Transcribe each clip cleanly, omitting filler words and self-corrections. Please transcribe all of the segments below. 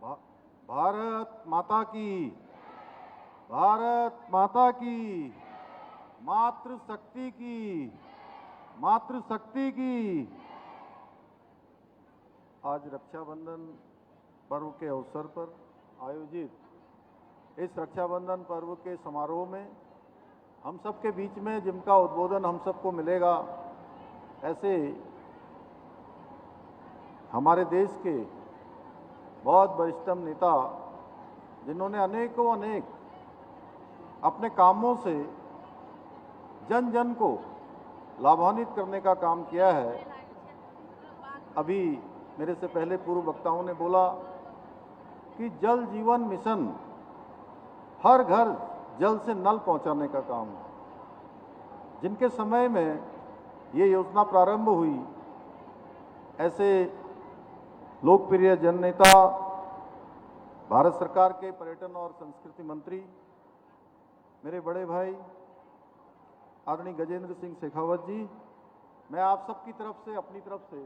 भा- भारत माता की, भारत माता की, मातृशक्ति की, मातृशक्ति की। आज रक्षाबंधन पर्व के अवसर पर आयोजित इस रक्षाबंधन पर्व के समारोह में हम सब के बीच में जिनका उद्बोधन हम सबको मिलेगा, ऐसे हमारे देश के बहुत वरिष्ठतम नेता जिन्होंने अनेकों अनेक अपने कामों से जन जन को लाभान्वित करने का काम किया है। अभी मेरे से पहले पूर्व वक्ताओं ने बोला कि जल जीवन मिशन हर घर जल से नल पहुंचाने का काम है। जिनके समय में ये योजना प्रारंभ हुई, ऐसे लोकप्रिय जननेता, भारत सरकार के पर्यटन और संस्कृति मंत्री मेरे बड़े भाई आदरणीय गजेंद्र सिंह शेखावत जी, मैं आप सबकी तरफ से, अपनी तरफ से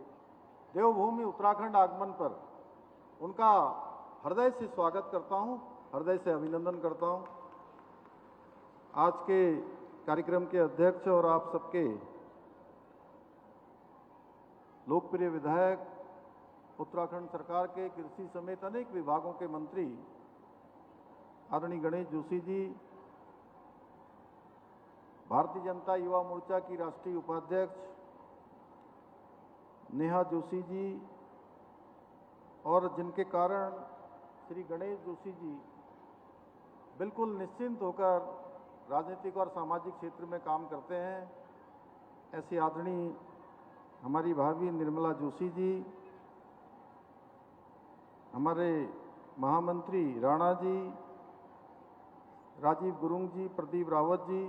देवभूमि उत्तराखंड आगमन पर उनका हृदय से स्वागत करता हूं, हृदय से अभिनंदन करता हूं। आज के कार्यक्रम के अध्यक्ष और आप सबके लोकप्रिय विधायक, उत्तराखंड सरकार के कृषि समेत अनेक विभागों के मंत्री आदरणीय गणेश जोशी जी, भारतीय जनता युवा मोर्चा की राष्ट्रीय उपाध्यक्ष नेहा जोशी जी, और जिनके कारण श्री गणेश जोशी जी बिल्कुल निश्चिंत होकर राजनीतिक और सामाजिक क्षेत्र में काम करते हैं, ऐसी आदरणीय हमारी भाभी निर्मला जोशी जी, हमारे महामंत्री राणा जी, राजीव गुरुंग जी, प्रदीप रावत जी,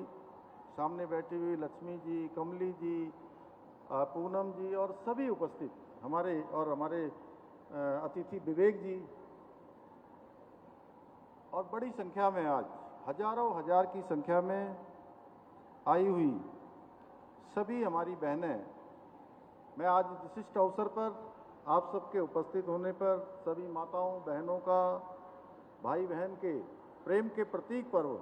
सामने बैठी हुई लक्ष्मी जी, कमली जी, पूनम जी और सभी उपस्थित हमारे अतिथि विवेक जी, और बड़ी संख्या में आज हजारों हजार की संख्या में आई हुई सभी हमारी बहनें, मैं आज विशिष्ट अवसर पर आप सबके उपस्थित होने पर सभी माताओं बहनों का, भाई बहन के प्रेम के प्रतीक पर्व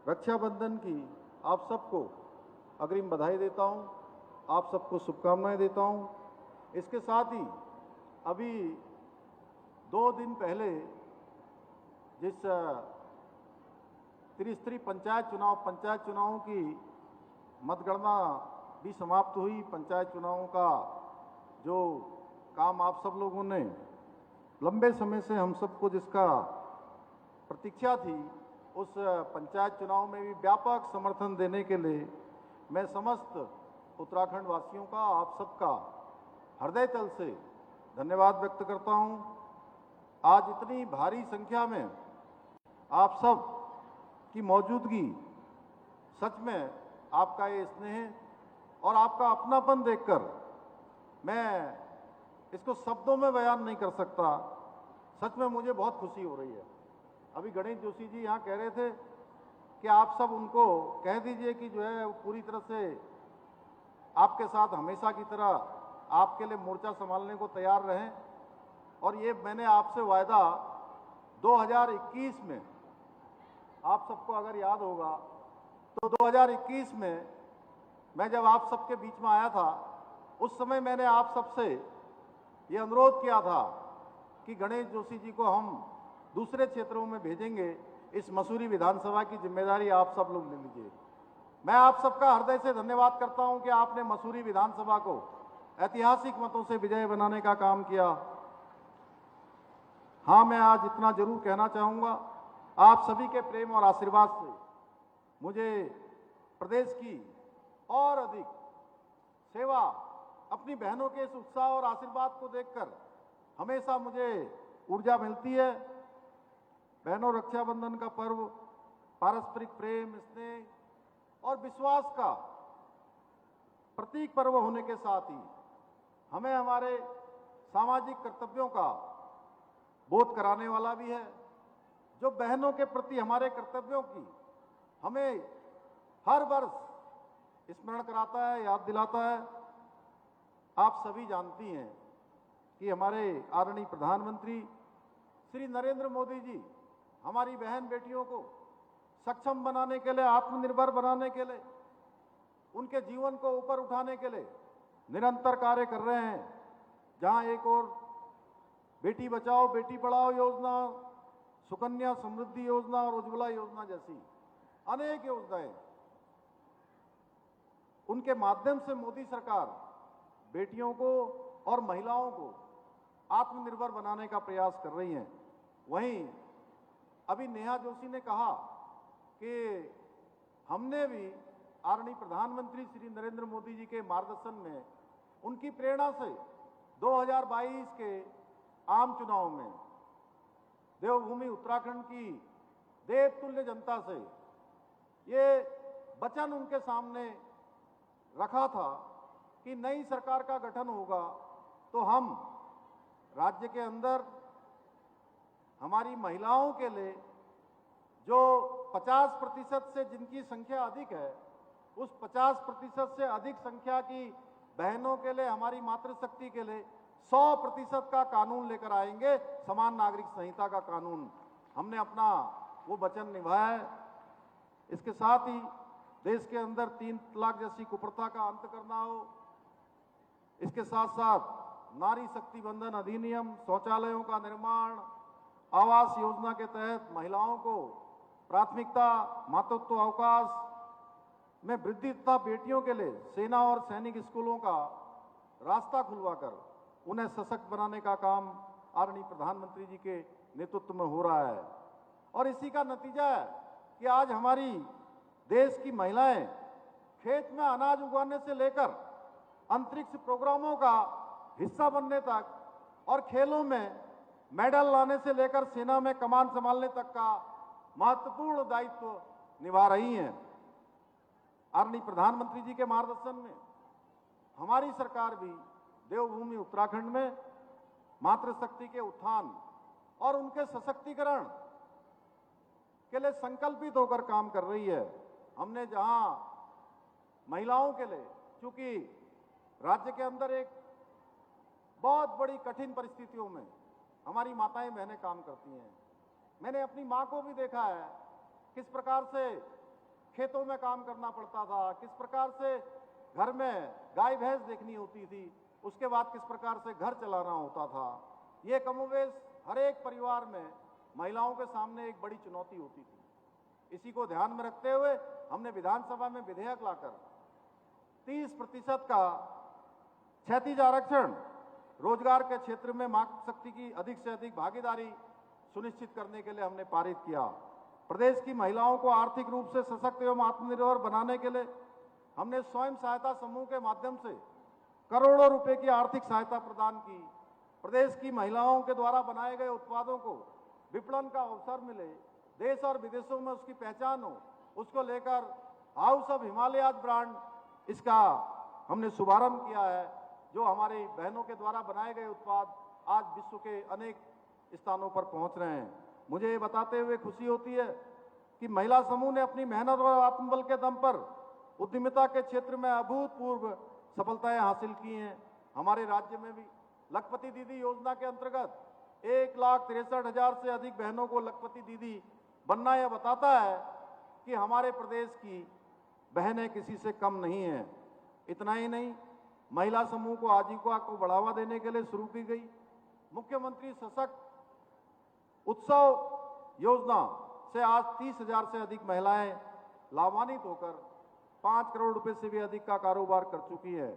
रक्षाबंधन की आप सबको अग्रिम बधाई देता हूं, आप सबको शुभकामनाएं देता हूं। इसके साथ ही अभी 2 दिन पहले जिस त्रिस्तरीय पंचायत चुनावों की मतगणना भी समाप्त हुई, पंचायत चुनावों का जो काम आप सब लोगों ने लंबे समय से हम सबको जिसका प्रतीक्षा थी, उस पंचायत चुनाव में भी व्यापक समर्थन देने के लिए मैं समस्त उत्तराखंड वासियों का, आप सबका हृदय तल से धन्यवाद व्यक्त करता हूं। आज इतनी भारी संख्या में आप सब की मौजूदगी, सच में आपका ये स्नेह और आपका अपनापन देखकर मैं इसको शब्दों में बयान नहीं कर सकता। सच में मुझे बहुत खुशी हो रही है। अभी गणेश जोशी जी यहाँ कह रहे थे कि आप सब उनको कह दीजिए कि जो है पूरी तरह से आपके साथ हमेशा की तरह आपके लिए मोर्चा संभालने को तैयार रहें। और ये मैंने आपसे वायदा 2021 में, आप सबको अगर याद होगा तो 2021 में मैं जब आप सबके बीच में आया था, उस समय मैंने आप सबसे ये अनुरोध किया था कि गणेश जोशी जी को हम दूसरे क्षेत्रों में भेजेंगे, इस मसूरी विधानसभा की जिम्मेदारी आप सब लोग ले लीजिए। मैं आप सबका हृदय से धन्यवाद करता हूं कि आपने मसूरी विधानसभा को ऐतिहासिक मतों से विजय बनाने का काम किया। हाँ, मैं आज इतना जरूर कहना चाहूंगा, आप सभी के प्रेम और आशीर्वाद से मुझे प्रदेश की और अधिक सेवा, अपनी बहनों के इस उत्साह और आशीर्वाद को देखकर हमेशा मुझे ऊर्जा मिलती है। बहनों, रक्षाबंधन का पर्व पारस्परिक प्रेम, स्नेह और विश्वास का प्रतीक पर्व होने के साथ ही हमें हमारे सामाजिक कर्तव्यों का बोध कराने वाला भी है, जो बहनों के प्रति हमारे कर्तव्यों की हमें हर वर्ष स्मरण कराता है, याद दिलाता है। आप सभी जानती हैं कि हमारे आदरणीय प्रधानमंत्री श्री नरेंद्र मोदी जी हमारी बहन बेटियों को सक्षम बनाने के लिए, आत्मनिर्भर बनाने के लिए, उनके जीवन को ऊपर उठाने के लिए निरंतर कार्य कर रहे हैं। जहां एक और बेटी बचाओ बेटी पढ़ाओ योजना, सुकन्या समृद्धि योजना और उज्ज्वला योजना जैसी अनेक योजनाएं, उनके माध्यम से मोदी सरकार बेटियों को और महिलाओं को आत्मनिर्भर बनाने का प्रयास कर रही हैं। वहीं अभी नेहा जोशी ने कहा कि हमने भी आदरणीय प्रधानमंत्री श्री नरेंद्र मोदी जी के मार्गदर्शन में, उनकी प्रेरणा से 2022 के आम चुनाव में देवभूमि उत्तराखंड की देवतुल्य जनता से ये वचन उनके सामने रखा था कि नई सरकार का गठन होगा तो हम राज्य के अंदर हमारी महिलाओं के लिए जो 50% से जिनकी संख्या अधिक है, उस 50% से अधिक संख्या की बहनों के लिए, हमारी मातृशक्ति के लिए 100% का कानून लेकर आएंगे, समान नागरिक संहिता का कानून। हमने अपना वो वचन निभाया है। इसके साथ ही देश के अंदर 3 तलाक जैसी कुप्रथा का अंत करना हो। इसके साथ साथ नारी शक्ति बंधन अधिनियम, शौचालयों का निर्माण, आवास योजना के तहत महिलाओं को प्राथमिकता, मातृत्व अवकाश में वृद्धि तथा बेटियों के लिए सेना और सैनिक स्कूलों का रास्ता खुलवाकर उन्हें सशक्त बनाने का काम आदरणीय प्रधानमंत्री जी के नेतृत्व में हो रहा है। और इसी का नतीजा है कि आज हमारी देश की महिलाएं खेत में अनाज उगाने से लेकर अंतरिक्ष प्रोग्रामों का हिस्सा बनने तक और खेलों में मेडल लाने से लेकर सेना में कमान संभालने तक का महत्वपूर्ण दायित्व निभा रही हैं। आदरणीय प्रधानमंत्री जी के मार्गदर्शन में हमारी सरकार भी देवभूमि उत्तराखंड में मातृशक्ति के उत्थान और उनके सशक्तिकरण के लिए संकल्पित होकर काम कर रही है। हमने जहां महिलाओं के लिए, चूंकि राज्य के अंदर एक बहुत बड़ी कठिन परिस्थितियों में हमारी माताएं बहनें काम करती हैं। मैंने अपनी मां को भी देखा है किस प्रकार से खेतों में काम करना पड़ता था, किस प्रकार से घर में गाय भैंस देखनी होती थी, उसके बाद किस प्रकार से घर चलाना होता था। ये कमोवेश हर एक परिवार में महिलाओं के सामने एक बड़ी चुनौती होती थी। इसी को ध्यान में रखते हुए हमने विधानसभा में विधेयक लाकर 30% का क्षैतिज आरक्षण, रोजगार के क्षेत्र में मातृशक्ति की अधिक से अधिक भागीदारी सुनिश्चित करने के लिए हमने पारित किया। प्रदेश की महिलाओं को आर्थिक रूप से सशक्त एवं आत्मनिर्भर बनाने के लिए हमने स्वयं सहायता समूह के माध्यम से करोड़ों रुपए की आर्थिक सहायता प्रदान की। प्रदेश की महिलाओं के द्वारा बनाए गए उत्पादों को विपणन का अवसर मिले, देश और विदेशों में उसकी पहचान हो, उसको लेकर हाउस ऑफ हिमालयाज ब्रांड, इसका हमने शुभारंभ किया है, जो हमारी बहनों के द्वारा बनाए गए उत्पाद आज विश्व के अनेक स्थानों पर पहुंच रहे हैं। मुझे ये बताते हुए खुशी होती है कि महिला समूह ने अपनी मेहनत और आत्मबल के दम पर उद्यमिता के क्षेत्र में अभूतपूर्व सफलताएं हासिल की हैं। हमारे राज्य में भी लखपति दीदी योजना के अंतर्गत 1,63,000 से अधिक बहनों को लखपति दीदी बनना यह बताता है कि हमारे प्रदेश की बहनें किसी से कम नहीं हैं। इतना ही नहीं, महिला समूह को आजीविका को बढ़ावा देने के लिए शुरू की गई मुख्यमंत्री सशक्त उत्सव योजना से आज 30,000 से अधिक महिलाएं लाभान्वित होकर 5 करोड़ रुपए से भी अधिक का कारोबार कर चुकी है।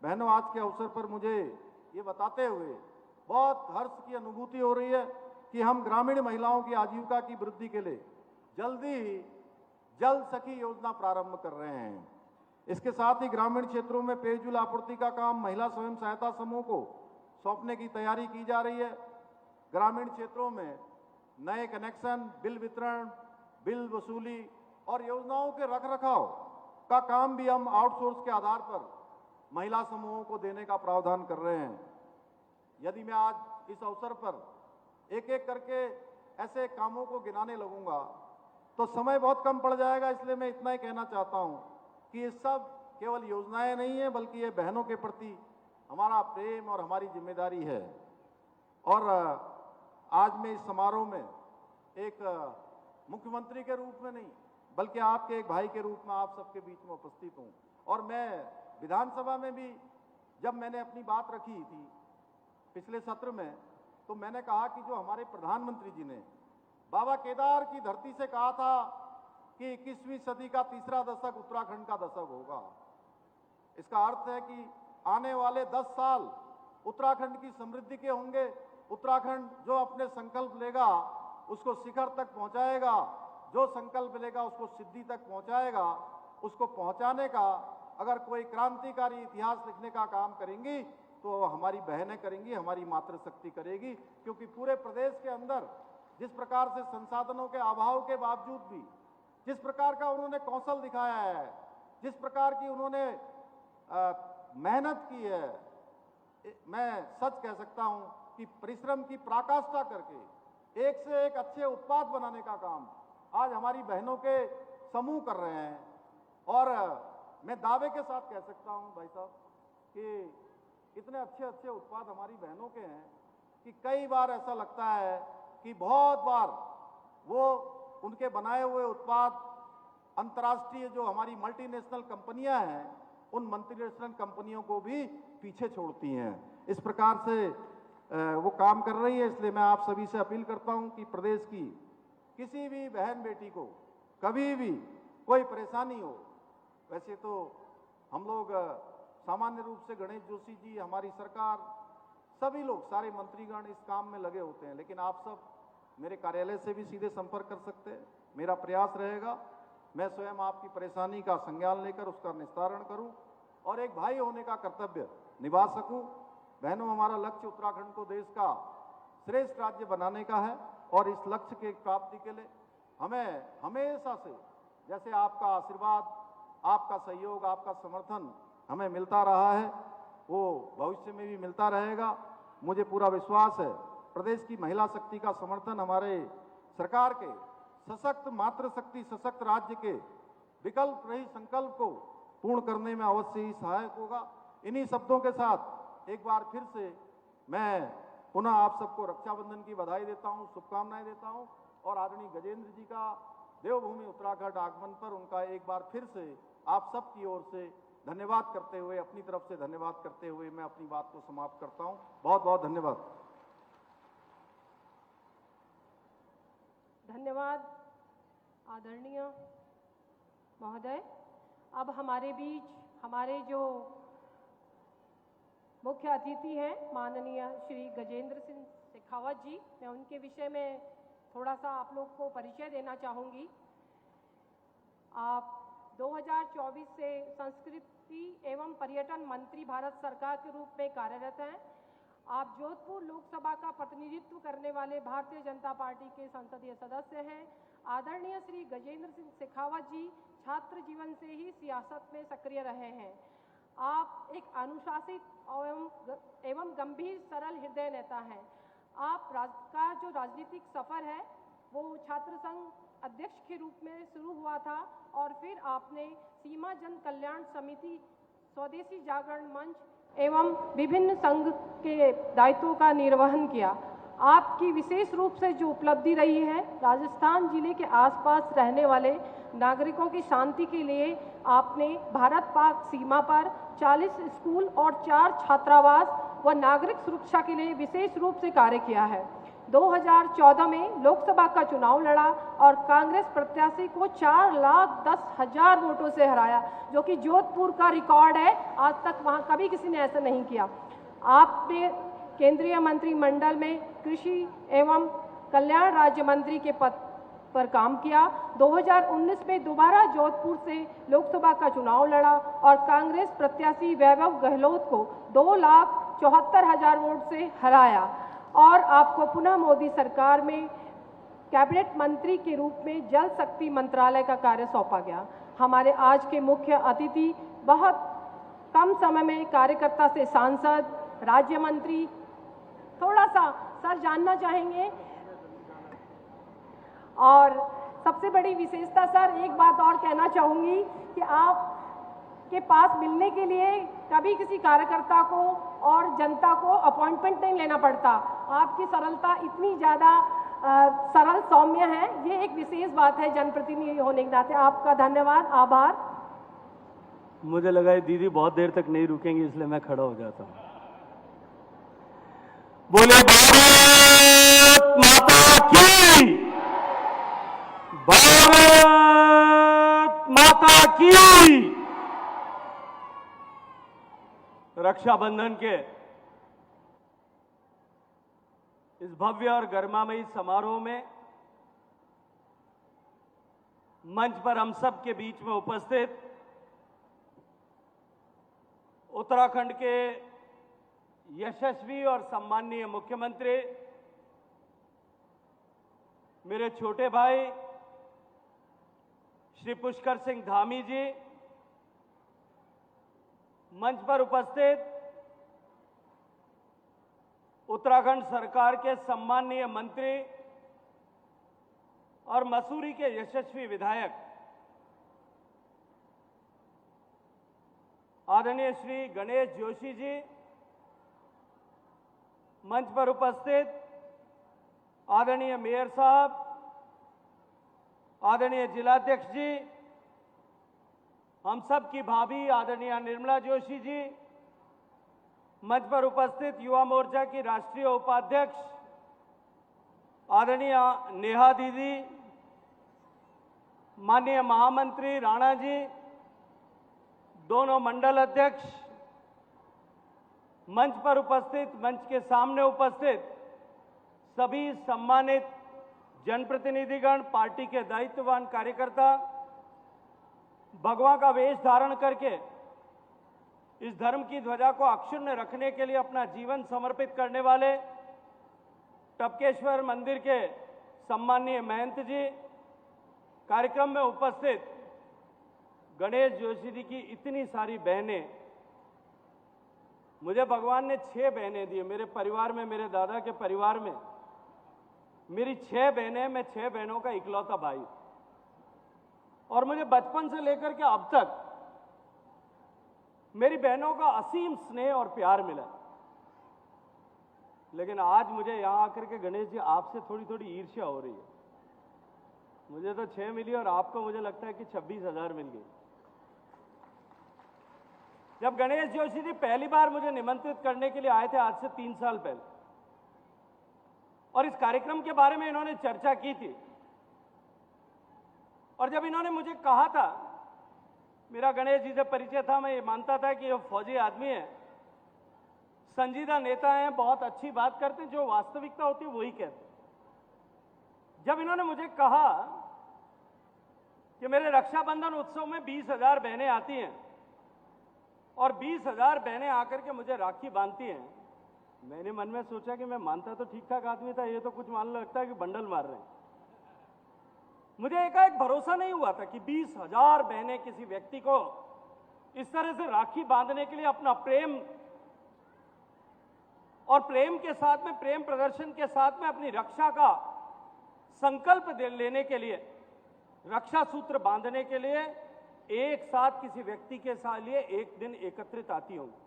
बहनों, आज के अवसर पर मुझे ये बताते हुए बहुत हर्ष की अनुभूति हो रही है कि हम ग्रामीण महिलाओं की आजीविका की वृद्धि के लिए जल्दी ही जल सखी योजना प्रारंभ कर रहे हैं। इसके साथ ही ग्रामीण क्षेत्रों में पेयजल आपूर्ति का काम महिला स्वयं सहायता समूह को सौंपने की तैयारी की जा रही है। ग्रामीण क्षेत्रों में नए कनेक्शन, बिल वितरण, बिल वसूली और योजनाओं के रखरखाव का काम भी हम आउटसोर्स के आधार पर महिला समूहों को देने का प्रावधान कर रहे हैं। यदि मैं आज इस अवसर पर एक एक करके ऐसे कामों को गिनाने लगूंगा तो समय बहुत कम पड़ जाएगा। इसलिए मैं इतना ही कहना चाहता हूं कि ये सब केवल योजनाएं नहीं है, बल्कि ये बहनों के प्रति हमारा प्रेम और हमारी जिम्मेदारी है। और आज मैं इस समारोह में एक मुख्यमंत्री के रूप में नहीं बल्कि आपके एक भाई के रूप में आप सबके बीच में उपस्थित हूं। और मैं विधानसभा में भी जब मैंने अपनी बात रखी थी पिछले सत्र में, तो मैंने कहा कि जो हमारे प्रधानमंत्री जी ने बाबा केदार की धरती से कहा था कि 21वीं सदी का तीसरा दशक उत्तराखंड का दशक होगा, इसका अर्थ है कि आने वाले 10 साल उत्तराखंड की समृद्धि के होंगे। उत्तराखंड जो अपने संकल्प लेगा उसको शिखर तक पहुंचाएगा, जो संकल्प लेगा उसको सिद्धि तक पहुंचाएगा। उसको पहुंचाने का अगर कोई क्रांतिकारी इतिहास लिखने का काम करेंगी तो हमारी बहनें करेंगी, हमारी मातृशक्ति करेगी। क्योंकि पूरे प्रदेश के अंदर जिस प्रकार से संसाधनों के अभाव के बावजूद भी जिस प्रकार का उन्होंने कौशल दिखाया है, जिस प्रकार की उन्होंने मेहनत की है, मैं सच कह सकता हूं कि परिश्रम की पराकाष्ठा करके एक से एक अच्छे उत्पाद बनाने का काम आज हमारी बहनों के समूह कर रहे हैं। और मैं दावे के साथ कह सकता हूं भाई साहब कि इतने अच्छे अच्छे उत्पाद हमारी बहनों के हैं कि कई बार ऐसा लगता है कि बहुत बार वो उनके बनाए हुए उत्पाद अंतर्राष्ट्रीय जो हमारी मल्टीनेशनल कंपनियां हैं उन मल्टीनेशनल कंपनियों को भी पीछे छोड़ती हैं। इस प्रकार से वो काम कर रही है। इसलिए मैं आप सभी से अपील करता हूं कि प्रदेश की किसी भी बहन बेटी को कभी भी कोई परेशानी हो, वैसे तो हम लोग सामान्य रूप से गणेश जोशी जी, हमारी सरकार, सभी लोग, सारे मंत्रीगण इस काम में लगे होते हैं, लेकिन आप सब मेरे कार्यालय से भी सीधे संपर्क कर सकते हैं। मेरा प्रयास रहेगा मैं स्वयं आपकी परेशानी का संज्ञान लेकर उसका निस्तारण करूं और एक भाई होने का कर्तव्य निभा सकूं। बहनों, हमारा लक्ष्य उत्तराखंड को देश का श्रेष्ठ राज्य बनाने का है और इस लक्ष्य के प्राप्ति के लिए हमें हमेशा से जैसे आपका आशीर्वाद, आपका सहयोग, आपका समर्थन हमें मिलता रहा है, वो भविष्य में भी मिलता रहेगा। मुझे पूरा विश्वास है प्रदेश की महिला शक्ति का समर्थन हमारे सरकार के सशक्त मातृशक्ति सशक्त राज्य के विकल्प रहित संकल्प को पूर्ण करने में अवश्य ही सहायक होगा। इन्हीं शब्दों के साथ एक बार फिर से मैं पुनः आप सबको रक्षाबंधन की बधाई देता हूं, शुभकामनाएं देता हूं और आदरणीय गजेंद्र जी का देवभूमि उत्तराखंड आगमन पर उनका एक बार फिर से आप सब की ओर से धन्यवाद करते हुए, अपनी तरफ से धन्यवाद करते हुए मैं अपनी बात को समाप्त करता हूं। बहुत बहुत धन्यवाद। धन्यवाद आदरणीय महोदय। अब हमारे बीच हमारे जो मुख्य अतिथि हैं माननीय श्री गजेंद्र सिंह शेखावत जी, मैं उनके विषय में थोड़ा सा आप लोग को परिचय देना चाहूँगी। आप 2024 से संस्कृति एवं पर्यटन मंत्री भारत सरकार के रूप में कार्यरत हैं। आप जोधपुर लोकसभा का प्रतिनिधित्व करने वाले भारतीय जनता पार्टी के संसदीय सदस्य हैं। आदरणीय श्री गजेंद्र सिंह शेखावत जी छात्र जीवन से ही सियासत में सक्रिय रहे हैं। आप एक अनुशासित एवं गंभीर सरल हृदय नेता हैं। आप का जो राजनीतिक सफर है वो छात्र संघ अध्यक्ष के रूप में शुरू हुआ था और फिर आपने सीमा जन कल्याण समिति, स्वदेशी जागरण मंच एवं विभिन्न संघ के दायित्वों का निर्वहन किया। आपकी विशेष रूप से जो उपलब्धि रही है, राजस्थान जिले के आसपास रहने वाले नागरिकों की शांति के लिए आपने भारत पाक सीमा पर 40 स्कूल और 4 छात्रावास व नागरिक सुरक्षा के लिए विशेष रूप से कार्य किया है। 2014 में लोकसभा का चुनाव लड़ा और कांग्रेस प्रत्याशी को 4,10,000 वोटों से हराया, जो कि जोधपुर का रिकॉर्ड है। आज तक वहां कभी किसी ने ऐसा नहीं किया। आपने केंद्रीय मंत्रिमंडल में कृषि एवं कल्याण राज्य मंत्री के पद पर काम किया। 2019 में दोबारा जोधपुर से लोकसभा का चुनाव लड़ा और कांग्रेस प्रत्याशी वैभव गहलोत को 2,74,000 वोट से हराया और आपको पुनः मोदी सरकार में कैबिनेट मंत्री के रूप में जल शक्ति मंत्रालय का कार्य सौंपा गया। हमारे आज के मुख्य अतिथि बहुत कम समय में कार्यकर्ता से सांसद, राज्य मंत्री, थोड़ा सा सर जानना चाहेंगे। और सबसे बड़ी विशेषता सर, एक बात और कहना चाहूँगी कि आप के पास मिलने के लिए कभी किसी कार्यकर्ता को और जनता को अपॉइंटमेंट नहीं लेना पड़ता। आपकी सरलता इतनी ज़्यादा सरल सौम्य है, ये एक विशेष बात है जनप्रतिनिधि होने के नाते। आपका धन्यवाद, आभार। मुझे लगा ये दीदी बहुत देर तक नहीं रुकेंगी, इसलिए मैं खड़ा हो जाता हूं। बोले भारत माता की, भारत माता की। रक्षाबंधन के इस भव्य और गरिमामयी समारोह में मंच पर हम सब के बीच में उपस्थित उत्तराखंड के यशस्वी और सम्माननीय मुख्यमंत्री, मेरे छोटे भाई श्री पुष्कर सिंह धामी जी, मंच पर उपस्थित उत्तराखंड सरकार के सम्माननीय मंत्री और मसूरी के यशस्वी विधायक आदरणीय श्री गणेश जोशी जी, मंच पर उपस्थित आदरणीय मेयर साहब, आदरणीय जिलाध्यक्ष जी, हम सब की भाभी आदरणीय निर्मला जोशी जी, मंच पर उपस्थित युवा मोर्चा की राष्ट्रीय उपाध्यक्ष आदरणीय नेहा दीदी, माननीय महामंत्री राणा जी, दोनों मंडल अध्यक्ष, मंच पर उपस्थित, मंच के सामने उपस्थित सभी सम्मानित जनप्रतिनिधिगण, पार्टी के दायित्ववान कार्यकर्ता, भगवा का वेश धारण करके इस धर्म की ध्वजा को अक्षुण्ण रखने के लिए अपना जीवन समर्पित करने वाले टपकेश्वर मंदिर के सम्माननीय महंत जी, कार्यक्रम में उपस्थित गणेश जोशी जी की इतनी सारी बहनें। मुझे भगवान ने 6 बहनें दी। मेरे परिवार में, मेरे दादा के परिवार में मेरी 6 बहनें, मैं 6 बहनों का इकलौता भाई, और मुझे बचपन से लेकर के अब तक मेरी बहनों का असीम स्नेह और प्यार मिला। लेकिन आज मुझे यहां आकर के गणेश जी आपसे थोड़ी थोड़ी ईर्ष्या हो रही है। मुझे तो 6 मिली और आपको मुझे लगता है कि 26,000 मिल गई। जब गणेश जोशी जी पहली बार मुझे निमंत्रित करने के लिए आए थे, आज से 3 साल पहले, और इस कार्यक्रम के बारे में इन्होंने चर्चा की थी, और जब इन्होंने मुझे कहा था, मेरा गणेश जी से परिचय था, मैं ये मानता था कि ये फौजी आदमी है, संजीदा नेता हैं, बहुत अच्छी बात करते हैं, जो वास्तविकता होती है वही कहते हैं। जब इन्होंने मुझे कहा कि मेरे रक्षाबंधन उत्सव में 20,000 बहनें आती हैं और 20,000 बहनें आकर के मुझे राखी बांधती हैं, मैंने मन में सोचा कि मैं मानता तो ठीक ठाक आदमी था, ये तो कुछ मानने लगता है कि बंडल मार रहे हैं। मुझे एकाएक भरोसा नहीं हुआ था कि 20,000 बहनें किसी व्यक्ति को इस तरह से राखी बांधने के लिए अपना प्रेम, और प्रेम के साथ में, प्रेम प्रदर्शन के साथ में अपनी रक्षा का संकल्प लेने के लिए, रक्षा सूत्र बांधने के लिए एक साथ किसी व्यक्ति के साथ लिए एक दिन एकत्रित आती होंगी।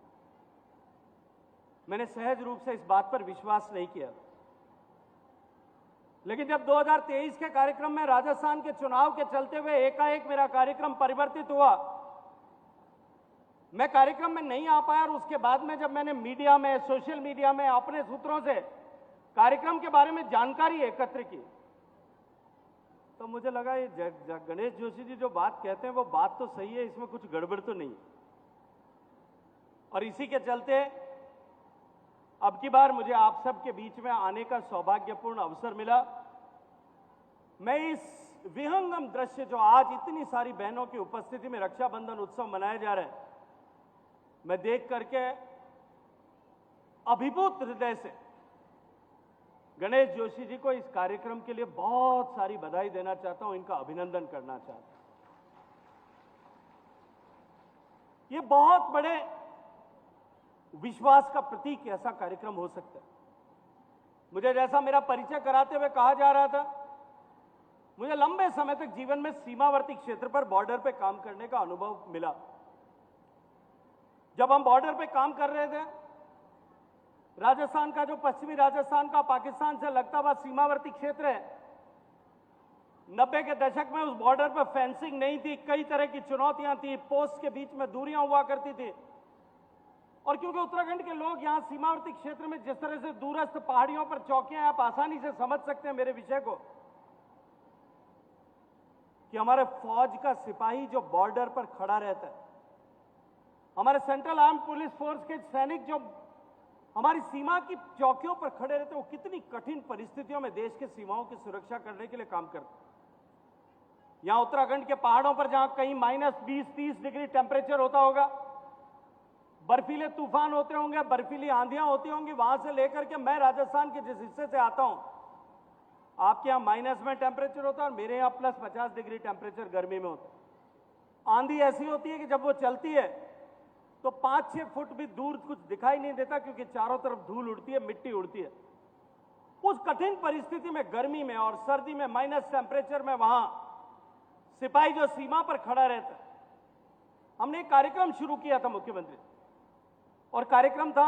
मैंने सहज रूप से इस बात पर विश्वास नहीं किया। लेकिन जब 2023 के कार्यक्रम में राजस्थान के चुनाव के चलते हुए एकाएक मेरा कार्यक्रम परिवर्तित हुआ, मैं कार्यक्रम में नहीं आ पाया, और उसके बाद में जब मैंने मीडिया में, सोशल मीडिया में अपने सूत्रों से कार्यक्रम के बारे में जानकारी एकत्र की, तो मुझे लगा ये गणेश जोशी जी जो बात कहते हैं वो बात तो सही है, इसमें कुछ गड़बड़ तो नहीं। और इसी के चलते अब की बार मुझे आप सबके बीच में आने का सौभाग्यपूर्ण अवसर मिला। मैं इस विहंगम दृश्य, जो आज इतनी सारी बहनों की उपस्थिति में रक्षाबंधन उत्सव मनाया जा रहा है, मैं देख करके अभिभूत हृदय से गणेश जोशी जी को इस कार्यक्रम के लिए बहुत सारी बधाई देना चाहता हूं, इनका अभिनंदन करना चाहता हूं। ये बहुत बड़े विश्वास का प्रतीक ऐसा कार्यक्रम हो सकता है। मुझे जैसा मेरा परिचय कराते हुए कहा जा रहा था, मुझे लंबे समय तक जीवन में सीमावर्ती क्षेत्र पर, बॉर्डर पे काम करने का अनुभव मिला। जब हम बॉर्डर पे काम कर रहे थे, राजस्थान का जो पश्चिमी राजस्थान का पाकिस्तान से लगता हुआ सीमावर्ती क्षेत्र है, 90 के दशक में उस बॉर्डर पर फेंसिंग नहीं थी, कई तरह की चुनौतियां थी, पोस्ट के बीच में दूरियां हुआ करती थी। और क्योंकि उत्तराखंड के लोग यहां सीमावर्ती क्षेत्र में जिस तरह से दूरस्थ पहाड़ियों पर चौकियां, आप आसानी से समझ सकते हैं मेरे विषय को, कि हमारे फौज का सिपाही जो बॉर्डर पर खड़ा रहता है, हमारे सेंट्रल आर्म पुलिस फोर्स के सैनिक जो हमारी सीमा की चौकियों पर खड़े रहते हैं, वो कितनी कठिन परिस्थितियों में देश के सीमाओं की सुरक्षा करने के लिए काम करते हैं। यहां उत्तराखंड के पहाड़ों पर जहां कहीं -20-30 डिग्री टेम्परेचर होता होगा, बर्फीले तूफान होते होंगे, बर्फीली आंधियां होती होंगी, वहां से लेकर के मैं राजस्थान के जिस हिस्से से आता हूं, आपके यहां माइनस में टेम्परेचर होता है और मेरे यहां +50 डिग्री टेम्परेचर गर्मी में होता है। आंधी ऐसी होती है कि जब वो चलती है तो 5-6 फुट भी दूर कुछ दिखाई नहीं देता, क्योंकि चारों तरफ धूल उड़ती है, मिट्टी उड़ती है। उस कठिन परिस्थिति में, गर्मी में और सर्दी में, माइनस टेम्परेचर में, वहां सिपाही जो सीमा पर खड़ा रहता है, हमने एक कार्यक्रम शुरू किया था मुख्यमंत्री, और कार्यक्रम था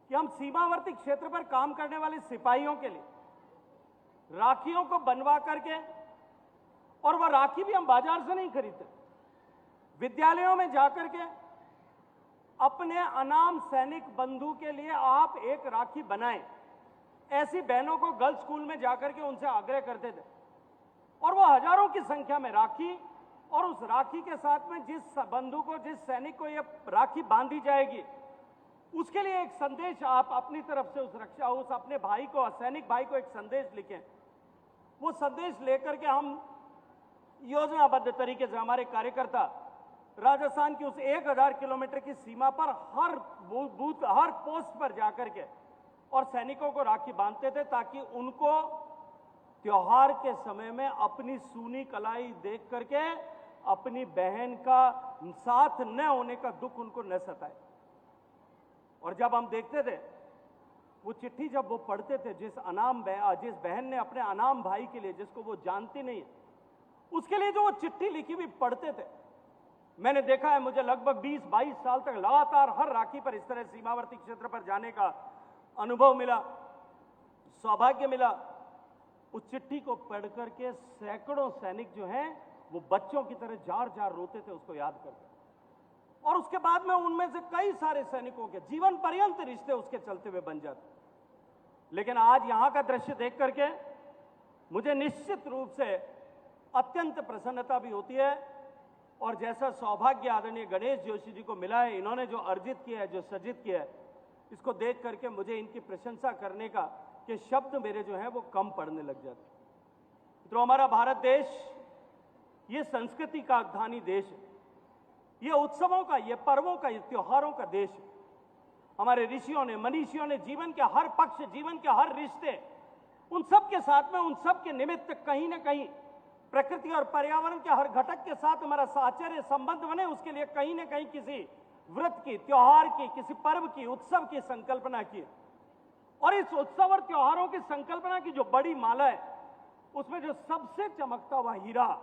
कि हम सीमावर्ती क्षेत्र पर काम करने वाले सिपाहियों के लिए राखियों को बनवा करके, और वह राखी भी हम बाजार से नहीं खरीदते, विद्यालयों में जाकर के अपने अनाम सैनिक बंधु के लिए आप एक राखी बनाएं। ऐसी बहनों को गर्ल्स स्कूल में जाकर के उनसे आग्रह करते थे, और वो हजारों की संख्या में राखी, और उस राखी के साथ में जिस बंधु को, जिस सैनिक को ये राखी बांधी जाएगी, उसके लिए एक संदेश आप अपनी तरफ से उस अपने भाई को, सैनिक भाई को एक संदेश लिखें। वो संदेश लेकर के हम योजनाबद्ध तरीके से हमारे कार्यकर्ता राजस्थान की उस 1000 किलोमीटर की सीमा पर हर बूथ, हर पोस्ट पर जाकर के और सैनिकों को राखी बांधते थे, ताकि उनको त्योहार के समय में अपनी सूनी कलाई देख करके अपनी बहन का साथ न होने का दुख उनको न सताए। और जब हम देखते थे वो चिट्ठी, जब वो पढ़ते थे, जिस बहन ने अपने अनाम भाई के लिए, जिसको वो जानती नहीं है, उसके लिए जो वो चिट्ठी लिखी हुई पढ़ते थे, मैंने देखा है, मुझे लगभग 20-22 साल तक लगातार हर राखी पर इस तरह सीमावर्ती क्षेत्र पर जाने का अनुभव मिला, सौभाग्य मिला। उस चिट्ठी को पढ़ करके सैकड़ों सैनिक जो हैं वो बच्चों की तरह जार रोते थे उसको याद करके, और उसके बाद में उनमें से कई सारे सैनिकों के जीवन पर्यंत रिश्ते उसके चलते हुए बन जाते। लेकिन आज यहां का दृश्य देख करके मुझे निश्चित रूप से अत्यंत प्रसन्नता भी होती है, और जैसा सौभाग्य आदरणीय गणेश जोशी जी को मिला है, इन्होंने जो अर्जित किया है, जो सृजित किया है, इसको देख करके मुझे इनकी प्रशंसा करने का के शब्द मेरे जो हैं वो कम पड़ने लग जाते। तो हमारा भारत देश ये संस्कृति का धनी देश है, ये उत्सवों का, ये पर्वों का, ये त्योहारों का देश है। हमारे ऋषियों ने, मनीषियों ने जीवन के हर पक्ष, जीवन के हर रिश्ते, उन सब के साथ में, उन सब के निमित्त कहीं ना कहीं प्रकृति और पर्यावरण के हर घटक के साथ हमारा साहचर्य संबंध बने, उसके लिए कहीं ना कहीं किसी व्रत की, त्योहार की, किसी पर्व की, उत्सव की संकल्पना की। और इस उत्सव और त्योहारों की संकल्पना की जो बड़ी माला है, उसमें जो सबसे चमकता हुआ हीरा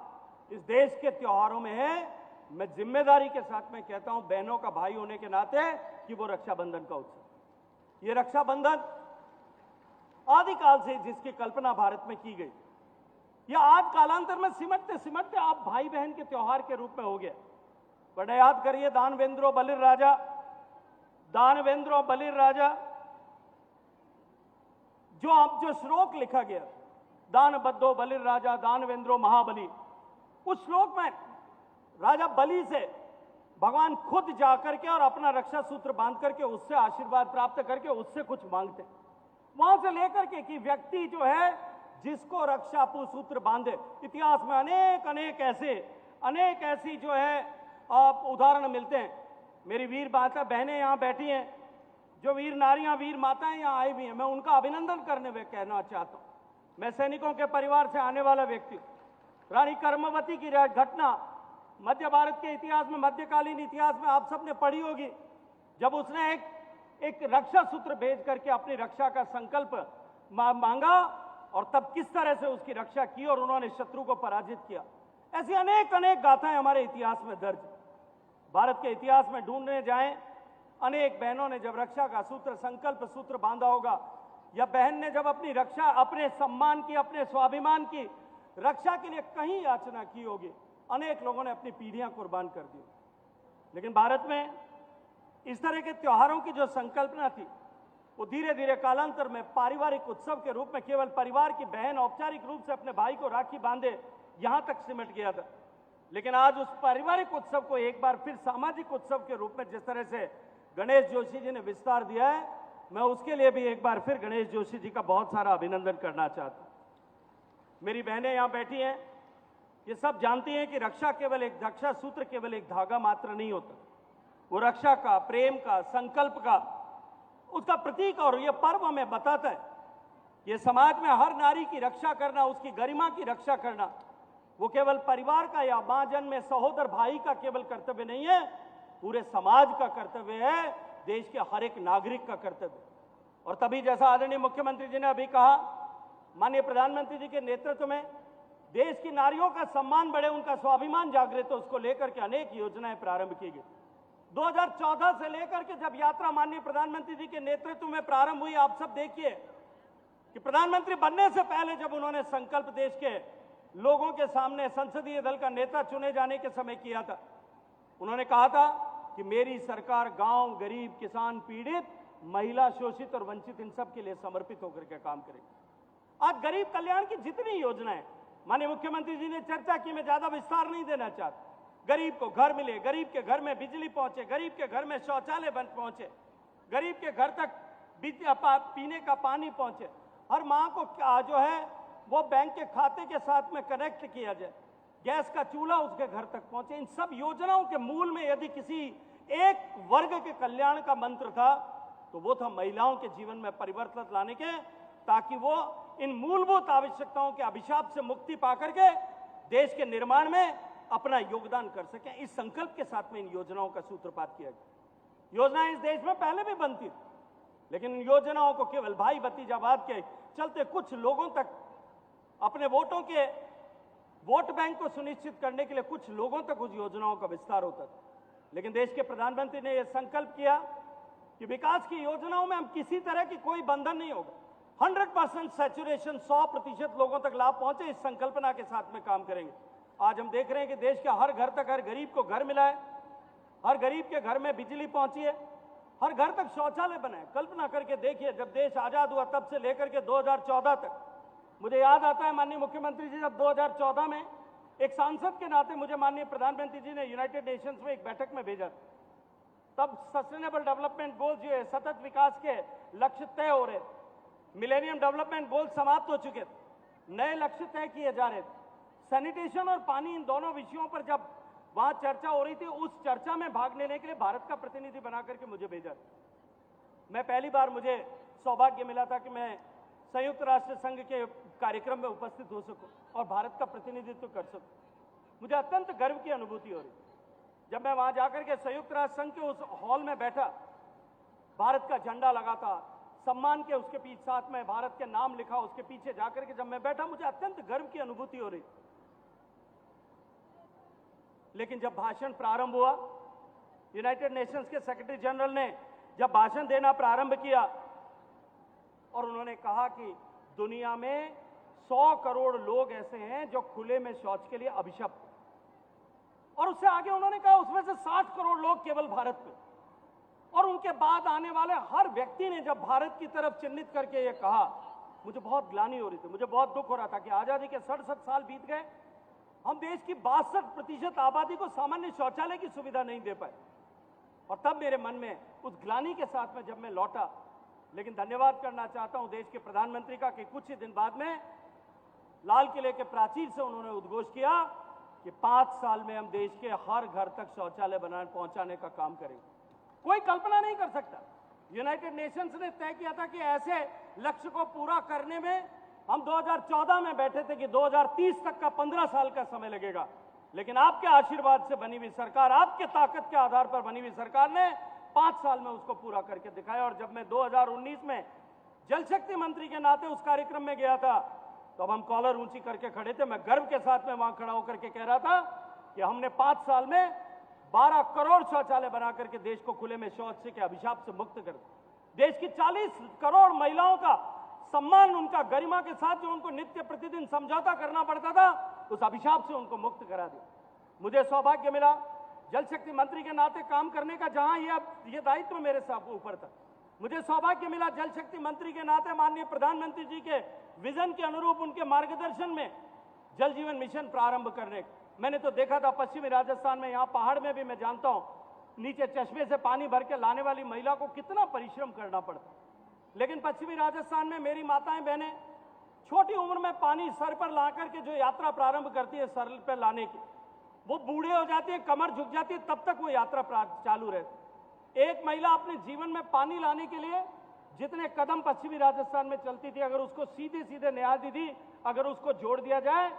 इस देश के त्योहारों में है, मैं जिम्मेदारी के साथ में कहता हूं, बहनों का भाई होने के नाते, कि वो रक्षाबंधन का उत्सव। ये रक्षाबंधन आदिकाल से जिसकी कल्पना भारत में की गई, यह आज कालांतर में सिमटते सिमटते आप भाई बहन के त्योहार के रूप में हो गया। बड़ा याद करिए, दानवेंद्रो बलिर राजा, दानवेंद्रो बलिर राजा, जो श्लोक लिखा गया, दान बद्धो बलिर राजा दानवेंद्रो महाबली, उस श्लोक में राजा बलि से भगवान खुद जाकर के और अपना रक्षा सूत्र बांध करके उससे आशीर्वाद प्राप्त करके उससे कुछ मांगते, वहां से लेकर के कि व्यक्ति जो है जिसको रक्षा सूत्र बांधे। इतिहास में अनेक ऐसी जो है उदाहरण मिलते हैं। मेरी वीर माता बहनें यहाँ बैठी हैं, जो वीर नारियां, वीर माताएं यहाँ आई भी हैं, मैं उनका अभिनंदन करने में कहना चाहता हूँ। मैं सैनिकों के परिवार से आने वाला व्यक्ति हूँ। रानी कर्मवती की घटना मध्य भारत के इतिहास में, मध्यकालीन इतिहास में आप सबने पढ़ी होगी, जब उसने एक रक्षा सूत्र भेज करके अपनी रक्षा का संकल्प मांगा, और तब किस तरह से उसकी रक्षा की और उन्होंने शत्रु को पराजित किया। ऐसी अनेक गाथाएं हमारे इतिहास में दर्ज। भारत के इतिहास में ढूंढने जाएं, अनेक बहनों ने जब रक्षा का सूत्र, संकल्प सूत्र बांधा होगा, या बहन ने जब अपनी रक्षा, अपने सम्मान की, अपने स्वाभिमान की रक्षा के लिए कहीं याचना की होगी, अनेक लोगों ने अपनी पीढ़ियां कुर्बान कर दी। लेकिन भारत में इस तरह के त्योहारों की जो संकल्पना थी, वो धीरे धीरे कालांतर में पारिवारिक उत्सव के रूप में केवल परिवार की बहन औपचारिक रूप से अपने भाई को राखी बांधे, यहां तक सिमट गया था। लेकिन आज उस पारिवारिक उत्सव को एक बार फिर सामाजिक उत्सव के रूप में जिस तरह से गणेश जोशी जी ने विस्तार दिया है, मैं उसके लिए भी एक बार फिर गणेश जोशी जी का बहुत सारा अभिनंदन करना चाहता हूं। मेरी बहनें यहां बैठी हैं, ये सब जानती हैं कि रक्षा केवल एक, रक्षा सूत्र केवल एक धागा मात्र नहीं होता, वो रक्षा का, प्रेम का, संकल्प का, उसका प्रतीक। और ये पर्व हमें बताता है ये समाज में हर नारी की रक्षा करना, उसकी गरिमा की रक्षा करना, वो केवल परिवार का या मां जन्म में सहोदर भाई का केवल कर्तव्य नहीं है, पूरे समाज का कर्तव्य है, देश के हर एक नागरिक का कर्तव्य। और तभी जैसा आदरणीय मुख्यमंत्री जी ने अभी कहा, माननीय प्रधानमंत्री जी के नेतृत्व में देश की नारियों का सम्मान बढ़े, उनका स्वाभिमान जागृत हो, उसको लेकर के अनेक योजनाएं प्रारंभ की गई। 2014 से लेकर के जब यात्रा माननीय प्रधानमंत्री जी के नेतृत्व में प्रारंभ हुई, आप सब देखिए कि प्रधानमंत्री बनने से पहले जब उन्होंने संकल्प देश के लोगों के सामने संसदीय दल का नेता चुने जाने के समय किया था, उन्होंने कहा था कि मेरी सरकार गांव, गरीब, किसान, पीड़ित, महिला, शोषित और वंचित, इन सब के लिए समर्पित होकर के काम करेगी। आज गरीब कल्याण की जितनी योजनाएं माननीय मुख्यमंत्री जी ने चर्चा की, मैं ज्यादा विस्तार नहीं देना चाहता। गरीब को घर मिले, गरीब के घर में बिजली पहुंचे, गरीब के घर में शौचालय बन पहुंचे, गरीब के घर तक पीने का पानी पहुंचे, हर मां को जो है वो बैंक के खाते के साथ में कनेक्ट किया जाए, गैस का चूल्हा उसके घर तक पहुंचे। इन सब योजनाओं के मूल में यदि किसी एक वर्ग के कल्याण का मंत्र था तो वो था महिलाओं के जीवन में परिवर्तन लाने के, ताकि वो इन मूलभूत आवश्यकताओं के अभिशाप से मुक्ति पाकर के देश के निर्माण में अपना योगदान कर सकें। इस संकल्प के साथ में इन योजनाओं का सूत्रपात किया गया। योजनाएं इस देश में पहले भी बनती थी, लेकिन इन योजनाओं को केवल भाई भतीजावाद के चलते कुछ लोगों तक, अपने वोटों के वोट बैंक को सुनिश्चित करने के लिए कुछ लोगों तक उस योजनाओं का विस्तार होता था। लेकिन देश के प्रधानमंत्री ने यह संकल्प किया कि विकास की योजनाओं में हम किसी तरह की कोई बंधन नहीं होगा, 100% सैचुरेशन, 100% लोगों तक लाभ पहुंचे, इस संकल्पना के साथ में काम करेंगे। आज हम देख रहे हैं कि देश के हर घर तक हर गरीब को घर मिला है, हर गरीब के घर में बिजली पहुंची है, हर घर तक शौचालय बना है। कल्पना करके देखिए, जब देश आजाद हुआ तब से लेकर के 2014 तक, मुझे याद आता है माननीय मुख्यमंत्री जी जब 2014 में एक सांसद के नाते मुझे माननीय प्रधानमंत्री जी ने यूनाइटेड नेशंस में एक बैठक में भेजा, तब सस्टेनेबल डेवलपमेंट गोल्स जो है, सतत विकास के लक्ष्य तय हो रहे, मिलेनियम डेवलपमेंट गोल्स समाप्त हो चुके, नए लक्ष्य तय किए जा रहे थे। सैनिटेशन और पानी, इन दोनों विषयों पर जब वहां चर्चा हो रही थी, उस चर्चा में भाग लेने के लिए भारत का प्रतिनिधि बना करके मुझे भेजा। मैं पहली बार, मुझे सौभाग्य मिला था कि मैं संयुक्त राष्ट्र संघ के कार्यक्रम में उपस्थित हो सकूं और भारत का प्रतिनिधित्व कर सकूं। मुझे अत्यंत गर्व की अनुभूति हो रही जब मैं वहां जाकर के संयुक्त राष्ट्र संघ के उस हॉल में बैठा, भारत का झंडा लगा था, सम्मान के उसके पीछे साथ में भारत के नाम लिखा, उसके पीछे जाकर के जब मैं बैठा, मुझे अत्यंत गर्व की अनुभूति हो रही। लेकिन जब भाषण प्रारंभ हुआ, यूनाइटेड नेशंस के सेक्रेटरी जनरल ने जब भाषण देना प्रारंभ किया और उन्होंने कहा कि दुनिया में 100 करोड़ लोग ऐसे हैं जो खुले में शौच के लिए अभिशप्त, और उससे आगे उन्होंने कहा उसमें से 60 करोड़ लोग केवल भारत में, और उनके बाद आने वाले हर व्यक्ति ने जब भारत की तरफ चिन्हित करके ये कहा, मुझे बहुत ग्लानि हो रही थी, मुझे बहुत दुख हो रहा था कि आजादी के 67 साल बीत गए, हम देश की 62% आबादी को सामान्य शौचालय की सुविधा नहीं दे पाए। और तब मेरे मन में उस ग्लानि के साथ में जब मैं लौटा, लेकिन धन्यवाद करना चाहता हूं देश के प्रधानमंत्री का कि कुछ ही दिन बाद में लाल किले के प्राचीर से उन्होंने उद्घोष किया कि 5 साल में हम देश के हर घर तक शौचालय पहुंचाने का काम करेंगे। कोई कल्पना नहीं कर सकता। यूनाइटेड नेशंस ने तय किया था कि ऐसे लक्ष्य को पूरा करने में हम 2014 में बैठे थे कि 2030 तक का 15 साल का समय लगेगा, लेकिन आपके आशीर्वाद से बनी हुई सरकार, आपके ताकत के आधार पर बनी हुई सरकार ने 5 साल में उसको पूरा करके दिखाया। और जब मैं 2019 में जल शक्ति मंत्री के नाते उस कार्यक्रम में गया था, तो अब हम कॉलर ऊंची करके खड़े थे, मैं गर्व के साथ में वहां खड़ा होकर के कह रहा था कि हमने 5 साल में 12 करोड़ शौचालय बना करके देश को खुले में शौच से के अभिशाप से मुक्त कर दिया। देश की 40 करोड़ महिलाओं का सम्मान, उनका गरिमा के साथ जो उनको नित्य प्रतिदिन समझौता करना पड़ता था, उस अभिशाप से उनको मुक्त करा दिया। मुझे सौभाग्य मिला जल शक्ति मंत्री के नाते काम करने का, जहां ये दायित्व मेरे साथ ऊपर था। मुझे सौभाग्य मिला जल शक्ति मंत्री के नाते माननीय प्रधानमंत्री जी के विजन के अनुरूप उनके मार्गदर्शन में जल जीवन मिशन प्रारंभ करने का। मैंने तो देखा था पश्चिमी राजस्थान में, यहाँ पहाड़ में भी मैं जानता हूं, नीचे चश्मे से पानी भर के लाने वाली महिला को कितना परिश्रम करना पड़ता। लेकिन पश्चिमी राजस्थान में मेरी माताएं बहनें छोटी उम्र में पानी सर पर ला करके जो यात्रा प्रारंभ करती है सर पर लाने की, वो बूढ़े हो जाती है, कमर झुक जाती है, तब तक वो यात्रा चालू रहती। एक महिला अपने जीवन में पानी लाने के लिए जितने कदम पश्चिमी राजस्थान में चलती थी, अगर उसको सीधे सीधे न्याय दीदी अगर उसको जोड़ दिया जाए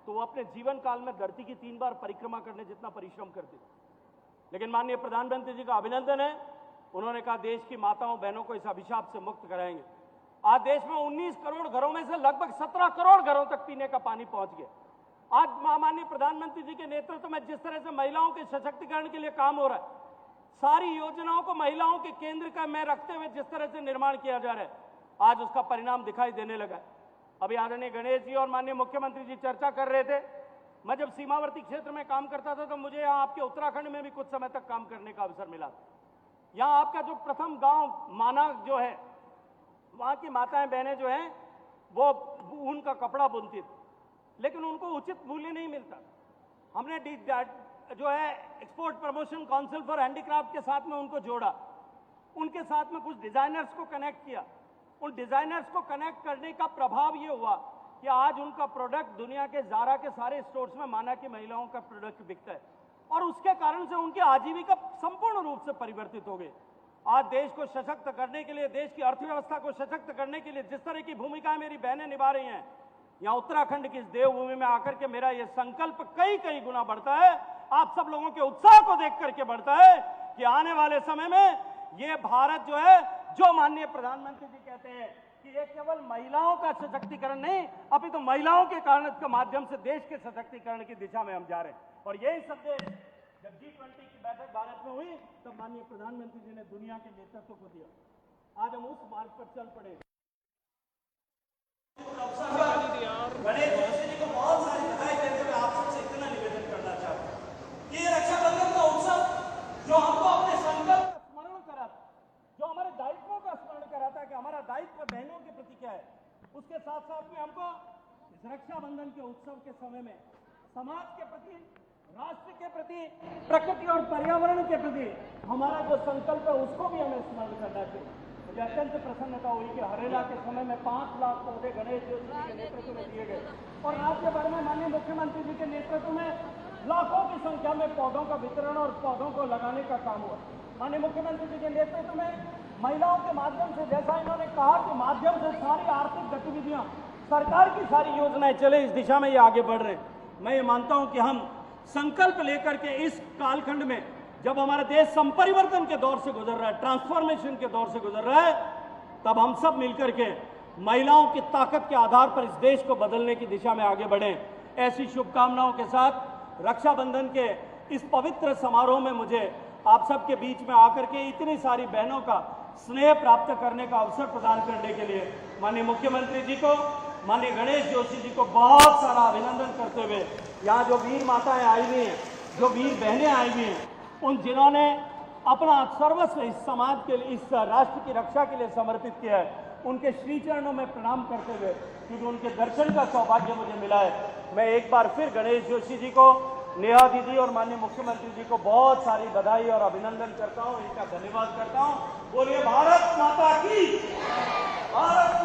तो वो अपने जीवन काल में धरती की 3 बार परिक्रमा करने जितना परिश्रम करती थी। लेकिन माननीय प्रधानमंत्री जी का अभिनंदन है, उन्होंने कहा देश की माताओं बहनों को इस अभिशाप से मुक्त कराएंगे। आज देश में 19 करोड़ घरों में से लगभग 17 करोड़ घरों तक पीने का पानी पहुंच गया। आज माननीय प्रधानमंत्री जी के नेतृत्व में जिस तरह से महिलाओं के सशक्तिकरण के लिए काम हो रहा है, सारी योजनाओं को महिलाओं के केंद्र का में रखते हुए जिस तरह से निर्माण किया जा रहा है, आज उसका परिणाम दिखाई देने लगा है। अभी आदरणीय गणेश जी और माननीय मुख्यमंत्री जी चर्चा कर रहे थे। मैं जब सीमावर्ती क्षेत्र में काम करता था तो मुझे यहाँ आपके उत्तराखंड में भी कुछ समय तक काम करने का अवसर मिला। यहाँ आपका जो प्रथम गांव माना जो है, वहाँ की माताएं बहनें जो हैं वो ऊन का कपड़ा बुनती थी, लेकिन उनको उचित मूल्य नहीं मिलता। हमने जो है export promotion council for handicraft के साथ में उनको जोड़ा, उनके साथ में कुछ डिजाइनर्स को कनेक्ट किया। उन डिजाइनर्स को कनेक्ट करने का प्रभाव ये हुआ कि आज उनका प्रोडक्ट दुनिया के ज़ारा के सारे स्टोर्स में माना कि महिलाओं का प्रोडक्ट बिकता है, और उसके कारण से उनकी आजीविका संपूर्ण रूप से परिवर्तित हो गई। आज देश को सशक्त करने के लिए, देश की अर्थव्यवस्था को सशक्त करने के लिए जिस तरह की भूमिका मेरी बहनें निभा रही हैं, यहाँ उत्तराखंड की इस देवभूमि में आकर के मेरा ये संकल्प कई गुना बढ़ता है। आप सब लोगों के उत्साह को देख करके बढ़ता है कि आने वाले समय में ये भारत जो है, जो माननीय प्रधानमंत्री जी कहते हैं कि ये केवल महिलाओं का सशक्तिकरण नहीं, अभी तो महिलाओं के कारण के माध्यम से देश के सशक्तिकरण की दिशा में हम जा रहे हैं। और यही संदेश जब G20 की बैठक भारत में हुई तब माननीय प्रधानमंत्री जी ने दुनिया के नेतृत्व को दिया। आज हम उस मार्ग पर चल पड़े। गणेश जोशी जी को बहुत सारी बधाई देते हुए आप सबसे इतना निवेदन करना चाहता हूं कि ये रक्षाबंधन का उत्सव जो हमको अपने संकल्प का स्मरण कराता, जो हमारे दायित्वों का स्मरण कराता है कि हमारा दायित्व बहनों के प्रति क्या है, उसके साथ साथ में हमको इस रक्षाबंधन के उत्सव के समय में समाज के प्रति, राष्ट्र के प्रति, प्रकृति और पर्यावरण के प्रति हमारा जो संकल्प है उसको भी हमें स्मरण करना चाहिए। मुझे अत्यंत प्रसन्नता हुई कि हरेला के समय में 5 लाख पौधे गणेश जोशी जी के नेतृत्व में दिए गए, और राज्य भर में माननीय मुख्यमंत्री जी के नेतृत्व में लाखों की संख्या में पौधों का वितरण और पौधों को लगाने का काम हुआ। माननीय मुख्यमंत्री जी के नेतृत्व में महिलाओं के माध्यम से, जैसा इन्होंने कहा कि माध्यम से सारी आर्थिक गतिविधियां, सरकार की सारी योजनाएं चले, इस दिशा में ये आगे बढ़ रहे हैं। मैं ये मानता हूं कि हम संकल्प लेकर के इस कालखंड में जब हमारा देश संपरिवर्तन के दौर से गुजर रहा है, ट्रांसफॉर्मेशन के दौर से गुजर रहा है, तब हम सब मिलकर के महिलाओं की ताकत के आधार पर इस देश को बदलने की दिशा में आगे बढ़ें। ऐसी शुभकामनाओं के साथ रक्षाबंधन के इस पवित्र समारोह में मुझे आप सबके बीच में आकर के इतनी सारी बहनों का स्नेह प्राप्त करने का अवसर प्रदान करने के लिए माननीय मुख्यमंत्री जी को, माननीय गणेश जोशी जी को बहुत सारा अभिनंदन करते हुए, यहाँ जो वीर माताएं आई हुई हैं, जो वीर बहनें आई हुई हैं, उन जिन्होंने अपना सर्वस्व इस समाज के लिए, इस राष्ट्र की रक्षा के लिए समर्पित किया है, उनके श्री चरणों में प्रणाम करते हुए, क्योंकि उनके दर्शन का सौभाग्य मुझे मिला है, मैं एक बार फिर गणेश जोशी जी को, नेहा दीदी और माननीय मुख्यमंत्री जी को बहुत सारी बधाई और अभिनंदन करता हूँ, इनका धन्यवाद करता हूँ। बोलिए भारत माता की, भारत